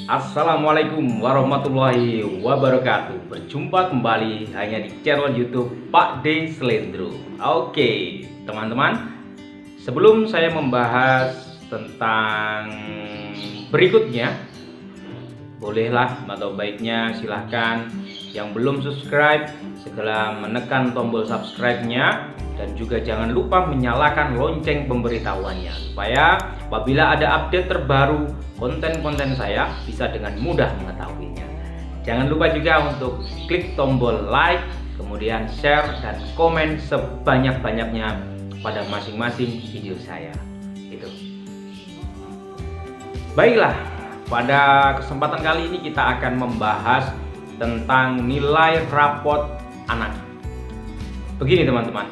Assalamualaikum warahmatullahi wabarakatuh. Berjumpa kembali hanya di channel YouTube Pak D Slendro. Oke, teman-teman, sebelum saya membahas tentang berikutnya, bolehlah atau baiknya silahkan yang belum subscribe segera menekan tombol subscribe-nya, dan juga jangan lupa menyalakan lonceng pemberitahuannya supaya apabila ada update terbaru konten-konten saya bisa dengan mudah mengetahuinya. Jangan lupa juga untuk klik tombol like, kemudian share dan komen sebanyak-banyaknya pada masing-masing video saya. Itu. Baiklah, pada kesempatan kali ini kita akan membahas tentang nilai rapot anak. Begini teman-teman,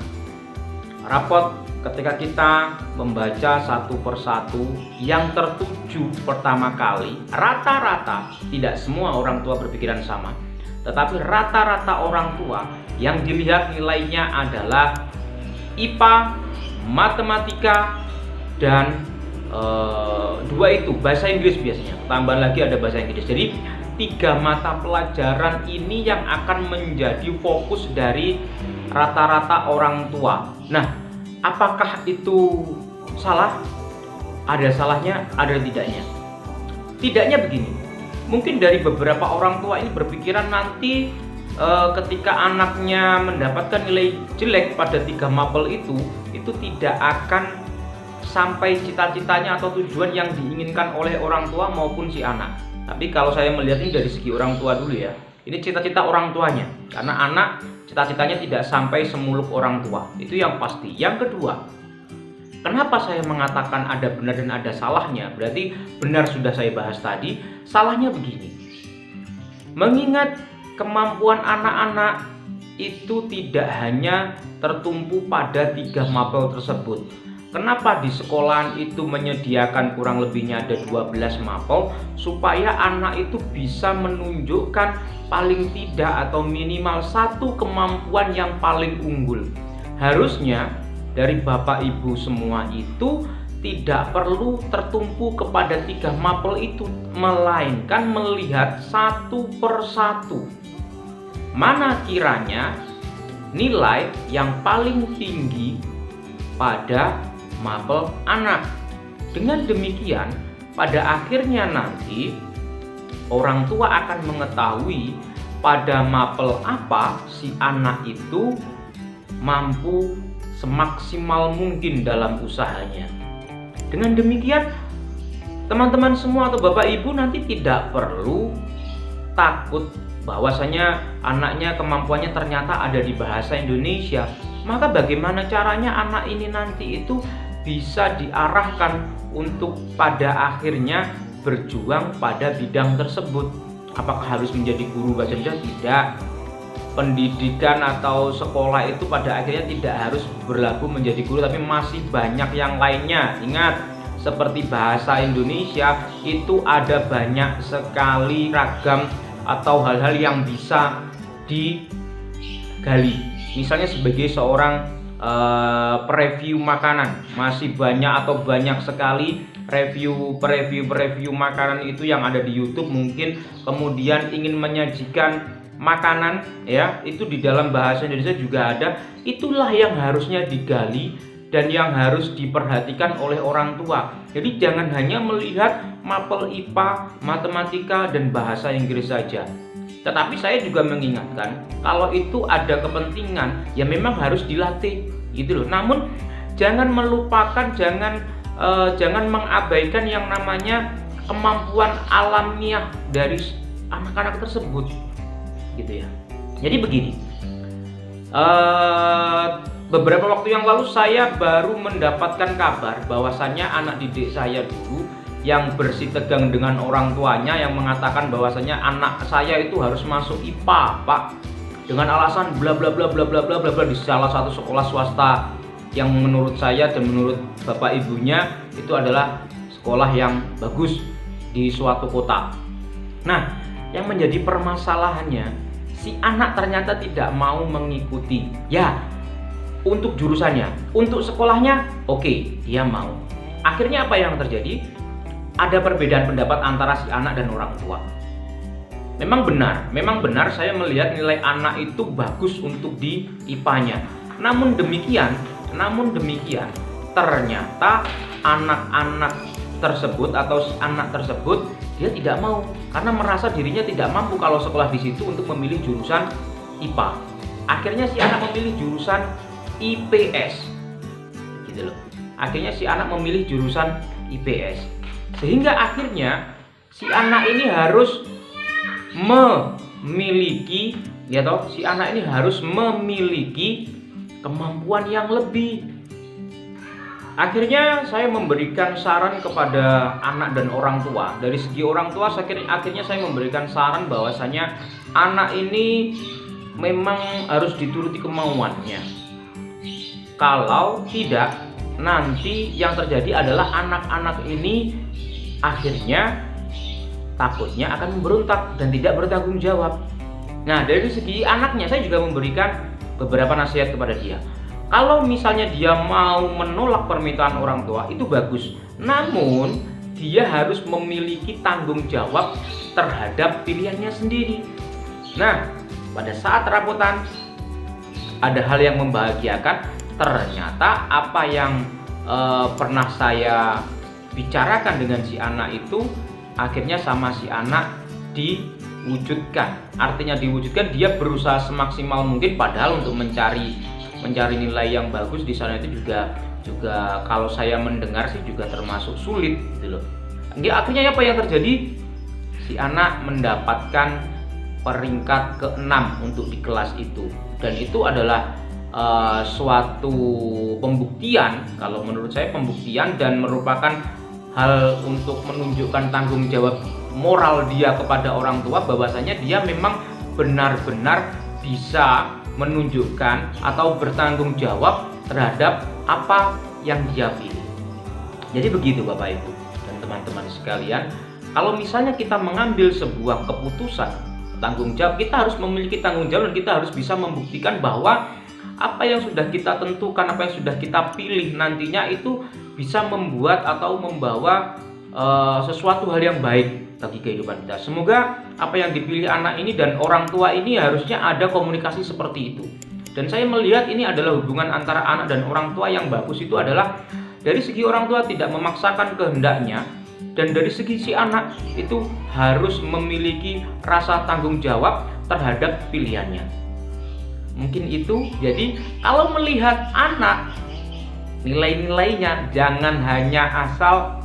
rapot ketika kita membaca satu persatu yang tertuju pertama kali, rata-rata tidak semua orang tua berpikiran sama, tetapi rata-rata orang tua yang dilihat nilainya adalah IPA, matematika, dan dua itu bahasa Inggris biasanya, tambahan lagi ada bahasa Inggris. Jadi 3 mata pelajaran ini yang akan menjadi fokus dari rata-rata orang tua. Nah, apakah itu salah? Ada salahnya, ada tidaknya. Tidaknya begini, mungkin dari beberapa orang tua ini berpikiran nanti ketika anaknya mendapatkan nilai jelek pada 3 mapel itu tidak akan sampai cita-citanya atau tujuan yang diinginkan oleh orang tua maupun si anak. Tapi kalau saya melihat ini dari segi orang tua dulu ya, ini cita-cita orang tuanya, karena anak cita-citanya tidak sampai semuluk orang tua, itu yang pasti. Yang kedua, kenapa saya mengatakan ada benar dan ada salahnya? Berarti benar sudah saya bahas tadi, salahnya begini. Mengingat kemampuan anak-anak itu tidak hanya tertumpu pada 3 mapel tersebut. Kenapa di sekolahan itu menyediakan kurang lebihnya ada 12 mapel, supaya anak itu bisa menunjukkan paling tidak atau minimal satu kemampuan yang paling unggul. Harusnya dari Bapak Ibu semua itu tidak perlu tertumpu kepada 3 mapel itu, melainkan melihat satu persatu mana kiranya nilai yang paling tinggi pada mapel anak. Dengan demikian, pada akhirnya nanti orang tua akan mengetahui pada mapel apa si anak itu mampu semaksimal mungkin dalam usahanya. Dengan demikian, teman-teman semua atau Bapak Ibu nanti tidak perlu takut bahwasanya anaknya kemampuannya ternyata ada di bahasa Indonesia. Maka bagaimana caranya anak ini nanti itu bisa diarahkan untuk pada akhirnya berjuang pada bidang tersebut? Apakah harus menjadi guru bahasa Indonesia? Tidak. Pendidikan atau sekolah itu pada akhirnya tidak harus berlaku menjadi guru, tapi masih banyak yang lainnya. Ingat, seperti bahasa Indonesia itu ada banyak sekali ragam atau hal-hal yang bisa digali. Misalnya sebagai seorang review makanan, masih banyak atau banyak sekali review makanan itu yang ada di YouTube. Mungkin kemudian ingin menyajikan makanan ya, itu di dalam bahasa Indonesia juga ada. Itulah yang harusnya digali dan yang harus diperhatikan oleh orang tua. Jadi jangan hanya melihat mapel IPA, matematika, dan bahasa Inggris saja. Tetapi saya juga mengingatkan, kalau itu ada kepentingan, ya memang harus dilatih, gitu loh. Namun jangan melupakan, jangan mengabaikan yang namanya kemampuan alamiah dari anak-anak tersebut, gitu ya. Jadi begini, beberapa waktu yang lalu saya baru mendapatkan kabar bahwasannya anak didik saya dulu yang bersitegang dengan orang tuanya yang mengatakan bahwasanya anak saya itu harus masuk IPA, Pak, dengan alasan bla bla bla bla bla bla bla di salah satu sekolah swasta yang menurut saya dan menurut bapak ibunya itu adalah sekolah yang bagus di suatu kota. Nah, yang menjadi permasalahannya, si anak ternyata tidak mau mengikuti. Ya, untuk jurusannya, untuk sekolahnya, oke, dia mau. Akhirnya apa yang terjadi? ada perbedaan pendapat antara si anak dan orang tua. Memang benar saya melihat nilai anak itu bagus untuk di IPA-nya. Namun demikian, ternyata anak-anak tersebut atau si anak tersebut dia tidak mau karena merasa dirinya tidak mampu kalau sekolah di situ untuk memilih jurusan IPA. Akhirnya si anak memilih jurusan IPS. Gitu loh. Akhirnya si anak memilih jurusan IPS. Sehingga akhirnya si anak ini harus memiliki kemampuan yang lebih. Akhirnya saya memberikan saran kepada anak dan orang tua. Dari segi orang tua akhirnya saya memberikan saran bahwasanya anak ini memang harus dituruti kemauannya. Kalau tidak, nanti yang terjadi adalah anak-anak ini akhirnya takutnya akan memberontak dan tidak bertanggung jawab. Nah, dari segi anaknya saya juga memberikan beberapa nasihat kepada dia. Kalau misalnya dia mau menolak permintaan orang tua, itu bagus. Namun, dia harus memiliki tanggung jawab terhadap pilihannya sendiri. Nah, pada saat rapotan ada hal yang membahagiakan. Ternyata apa yang pernah saya bicarakan dengan si anak itu akhirnya sama si anak diwujudkan. Artinya diwujudkan, dia berusaha semaksimal mungkin, padahal untuk mencari nilai yang bagus di sana itu juga kalau saya mendengar sih juga termasuk sulit gitu loh. Akhirnya apa yang terjadi? Si anak mendapatkan peringkat ke-6 untuk di kelas itu, dan itu adalah suatu pembuktian, kalau menurut saya pembuktian, dan merupakan hal untuk menunjukkan tanggung jawab moral dia kepada orang tua, bahwasanya dia memang benar-benar bisa menunjukkan atau bertanggung jawab terhadap apa yang dia pilih. Jadi begitu Bapak Ibu dan teman-teman sekalian, kalau misalnya kita mengambil sebuah keputusan, tanggung jawab, kita harus memiliki tanggung jawab, dan kita harus bisa membuktikan bahwa apa yang sudah kita tentukan, apa yang sudah kita pilih nantinya itu bisa membuat atau membawa sesuatu hal yang baik bagi kehidupan kita. Semoga apa yang dipilih anak ini dan orang tua ini harusnya ada komunikasi seperti itu. Dan saya melihat ini adalah hubungan antara anak dan orang tua yang bagus. Itu adalah dari segi orang tua tidak memaksakan kehendaknya, dan dari segi si anak itu harus memiliki rasa tanggung jawab terhadap pilihannya. Mungkin itu. Jadi kalau melihat anak, nilai-nilainya jangan hanya asal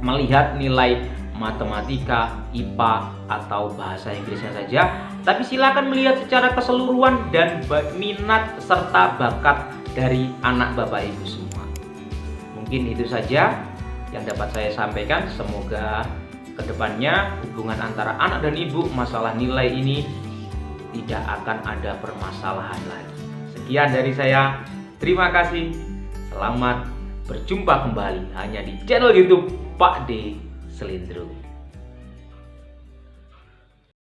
melihat nilai matematika, IPA, atau bahasa Inggrisnya saja, tapi silakan melihat secara keseluruhan dan minat serta bakat dari anak Bapak Ibu semua. Mungkin itu saja yang dapat saya sampaikan. Semoga kedepannya hubungan antara anak dan ibu masalah nilai ini tidak akan ada permasalahan lagi. Sekian dari saya. Terima kasih. Selamat berjumpa kembali hanya di channel YouTube Pak D Selindro.